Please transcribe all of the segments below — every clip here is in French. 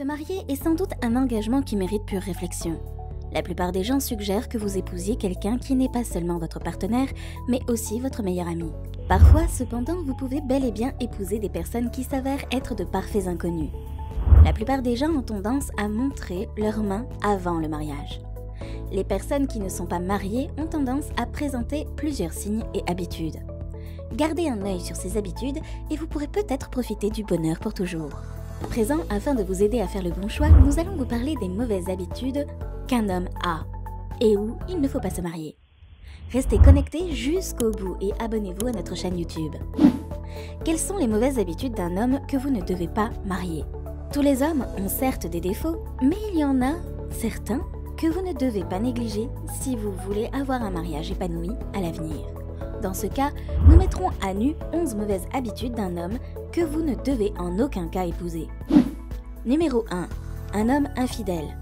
Se marier est sans doute un engagement qui mérite pure réflexion. La plupart des gens suggèrent que vous épousiez quelqu'un qui n'est pas seulement votre partenaire, mais aussi votre meilleur ami. Parfois, cependant, vous pouvez bel et bien épouser des personnes qui s'avèrent être de parfaits inconnus. La plupart des gens ont tendance à montrer leurs mains avant le mariage. Les personnes qui ne sont pas mariées ont tendance à présenter plusieurs signes et habitudes. Gardez un œil sur ces habitudes et vous pourrez peut-être profiter du bonheur pour toujours. À présent, afin de vous aider à faire le bon choix, nous allons vous parler des mauvaises habitudes qu'un homme a et où il ne faut pas se marier. Restez connectés jusqu'au bout et abonnez-vous à notre chaîne YouTube. Quelles sont les mauvaises habitudes d'un homme que vous ne devez pas marier? Tous les hommes ont certes des défauts, mais il y en a certains que vous ne devez pas négliger si vous voulez avoir un mariage épanoui à l'avenir. Dans ce cas, nous mettrons à nu 11 mauvaises habitudes d'un homme que vous ne devez en aucun cas épouser. Numéro 1. Un homme infidèle.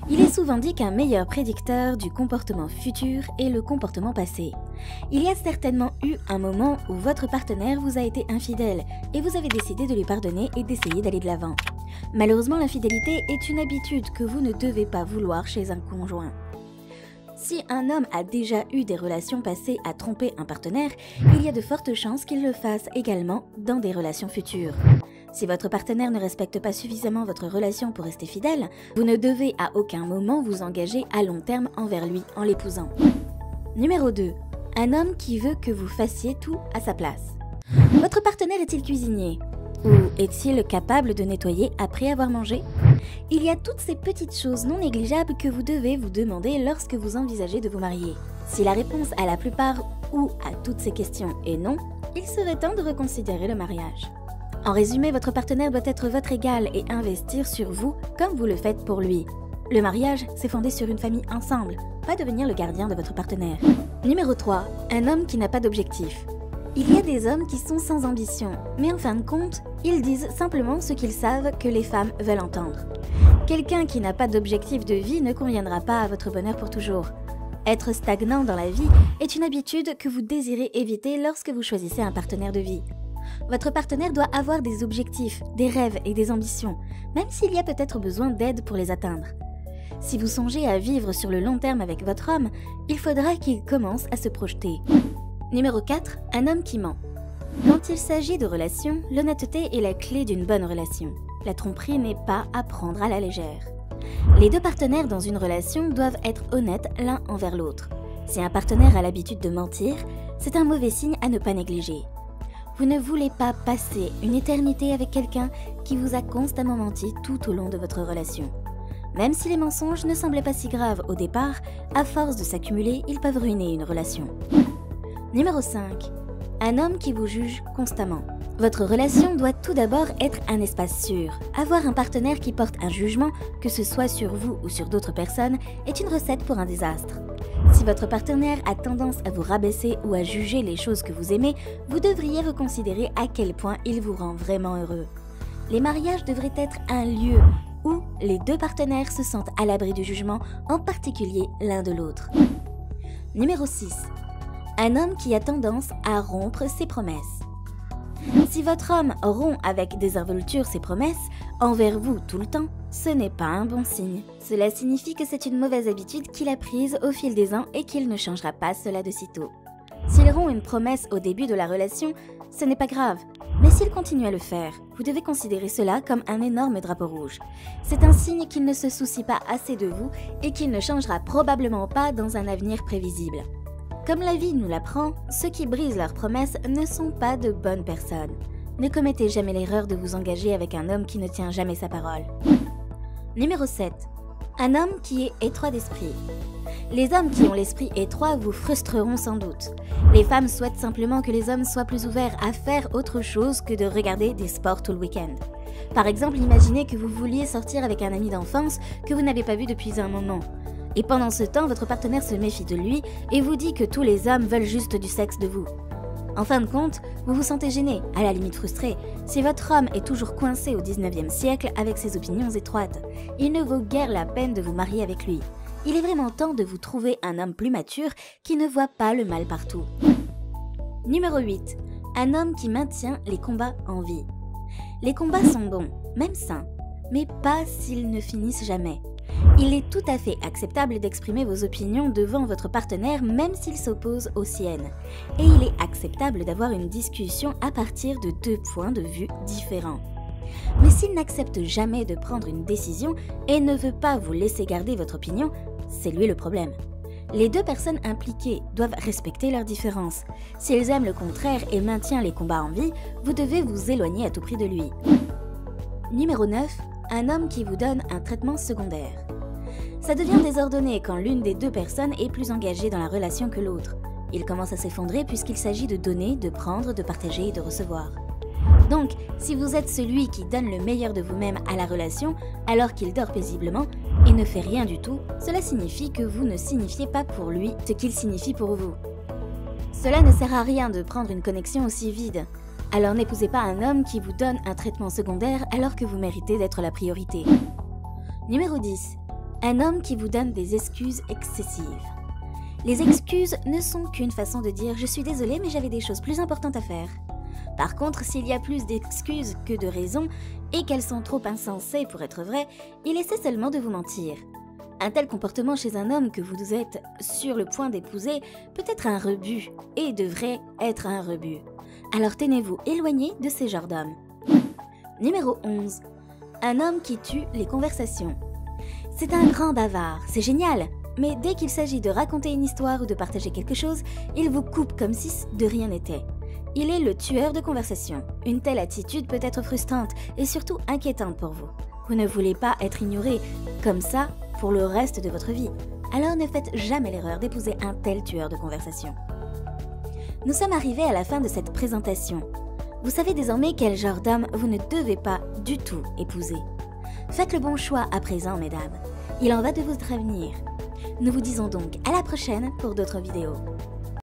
Il est souvent dit qu'un meilleur prédicteur du comportement futur est le comportement passé. Il y a certainement eu un moment où votre partenaire vous a été infidèle et vous avez décidé de lui pardonner et d'essayer d'aller de l'avant. Malheureusement, l'infidélité est une habitude que vous ne devez pas vouloir chez un conjoint. Si un homme a déjà eu des relations passées à tromper un partenaire, il y a de fortes chances qu'il le fasse également dans des relations futures. Si votre partenaire ne respecte pas suffisamment votre relation pour rester fidèle, vous ne devez à aucun moment vous engager à long terme envers lui en l'épousant. Numéro 2. Un homme qui veut que vous fassiez tout à sa place. Votre partenaire est-il cuisinier? Ou est-il capable de nettoyer après avoir mangé? Il y a toutes ces petites choses non négligeables que vous devez vous demander lorsque vous envisagez de vous marier. Si la réponse à la plupart ou à toutes ces questions est non, il serait temps de reconsidérer le mariage. En résumé, votre partenaire doit être votre égal et investir sur vous comme vous le faites pour lui. Le mariage, c'est fondé sur une famille ensemble, pas devenir le gardien de votre partenaire. Numéro 3. Un homme qui n'a pas d'objectif. Il y a des hommes qui sont sans ambition, mais en fin de compte, ils disent simplement ce qu'ils savent que les femmes veulent entendre. Quelqu'un qui n'a pas d'objectif de vie ne conviendra pas à votre bonheur pour toujours. Être stagnant dans la vie est une habitude que vous désirez éviter lorsque vous choisissez un partenaire de vie. Votre partenaire doit avoir des objectifs, des rêves et des ambitions, même s'il y a peut-être besoin d'aide pour les atteindre. Si vous songez à vivre sur le long terme avec votre homme, il faudra qu'il commence à se projeter. Numéro 4. Un homme qui ment. Quand il s'agit de relations, l'honnêteté est la clé d'une bonne relation. La tromperie n'est pas à prendre à la légère. Les deux partenaires dans une relation doivent être honnêtes l'un envers l'autre. Si un partenaire a l'habitude de mentir, c'est un mauvais signe à ne pas négliger. Vous ne voulez pas passer une éternité avec quelqu'un qui vous a constamment menti tout au long de votre relation. Même si les mensonges ne semblaient pas si graves au départ, à force de s'accumuler, ils peuvent ruiner une relation. Numéro 5. Un homme qui vous juge constamment. Votre relation doit tout d'abord être un espace sûr. Avoir un partenaire qui porte un jugement, que ce soit sur vous ou sur d'autres personnes, est une recette pour un désastre. Si votre partenaire a tendance à vous rabaisser ou à juger les choses que vous aimez, vous devriez reconsidérer à quel point il vous rend vraiment heureux. Les mariages devraient être un lieu où les deux partenaires se sentent à l'abri du jugement, en particulier l'un de l'autre. Numéro 6. Un homme qui a tendance à rompre ses promesses. Si votre homme rompt avec désinvolture ses promesses envers vous tout le temps, ce n'est pas un bon signe. Cela signifie que c'est une mauvaise habitude qu'il a prise au fil des ans et qu'il ne changera pas cela de sitôt. S'il rompt une promesse au début de la relation, ce n'est pas grave. Mais s'il continue à le faire, vous devez considérer cela comme un énorme drapeau rouge. C'est un signe qu'il ne se soucie pas assez de vous et qu'il ne changera probablement pas dans un avenir prévisible. Comme la vie nous l'apprend, ceux qui brisent leurs promesses ne sont pas de bonnes personnes. Ne commettez jamais l'erreur de vous engager avec un homme qui ne tient jamais sa parole. Numéro 7. Un homme qui est étroit d'esprit. Les hommes qui ont l'esprit étroit vous frustreront sans doute. Les femmes souhaitent simplement que les hommes soient plus ouverts à faire autre chose que de regarder des sports tout le week-end. Par exemple, imaginez que vous vouliez sortir avec un ami d'enfance que vous n'avez pas vu depuis un moment. Et pendant ce temps, votre partenaire se méfie de lui et vous dit que tous les hommes veulent juste du sexe de vous. En fin de compte, vous vous sentez gêné, à la limite frustré. Si votre homme est toujours coincé au 19e siècle avec ses opinions étroites, il ne vaut guère la peine de vous marier avec lui. Il est vraiment temps de vous trouver un homme plus mature qui ne voit pas le mal partout. Numéro 8. Un homme qui maintient les combats en vie. Les combats sont bons, même sains. mais pas s'ils ne finissent jamais. Il est tout à fait acceptable d'exprimer vos opinions devant votre partenaire même s'il s'oppose aux siennes. Et il est acceptable d'avoir une discussion à partir de 2 points de vue différents. Mais s'il n'accepte jamais de prendre une décision et ne veut pas vous laisser garder votre opinion, c'est lui le problème. Les 2 personnes impliquées doivent respecter leurs différences. S'ils aiment le contraire et maintiennent les combats en vie, vous devez vous éloigner à tout prix de lui. Numéro 9. Un homme qui vous donne un traitement secondaire. Ça devient désordonné quand l'une des 2 personnes est plus engagée dans la relation que l'autre. Il commence à s'effondrer puisqu'il s'agit de donner, de prendre, de partager et de recevoir. Donc, si vous êtes celui qui donne le meilleur de vous-même à la relation, alors qu'il dort paisiblement et ne fait rien du tout, cela signifie que vous ne signifiez pas pour lui ce qu'il signifie pour vous. Cela ne sert à rien de prendre une connexion aussi vide. Alors n'épousez pas un homme qui vous donne un traitement secondaire alors que vous méritez d'être la priorité. Numéro 10. Un homme qui vous donne des excuses excessives. Les excuses ne sont qu'une façon de dire « je suis désolé mais j'avais des choses plus importantes à faire ». Par contre, s'il y a plus d'excuses que de raisons et qu'elles sont trop insensées pour être vraies, il essaie seulement de vous mentir. Un tel comportement chez un homme que vous êtes sur le point d'épouser peut être un rebut et devrait être un rebut. Alors tenez-vous éloigné de ces genres d'hommes. Numéro 11. Un homme qui tue les conversations. C'est un grand bavard, c'est génial, mais dès qu'il s'agit de raconter une histoire ou de partager quelque chose, il vous coupe comme si de rien n'était. Il est le tueur de conversation. Une telle attitude peut être frustrante et surtout inquiétante pour vous. Vous ne voulez pas être ignoré comme ça pour le reste de votre vie. Alors ne faites jamais l'erreur d'épouser un tel tueur de conversation. Nous sommes arrivés à la fin de cette présentation. Vous savez désormais quel genre d'homme vous ne devez pas du tout épouser. Faites le bon choix à présent, mesdames. Il en va de votre avenir. Nous vous disons donc à la prochaine pour d'autres vidéos.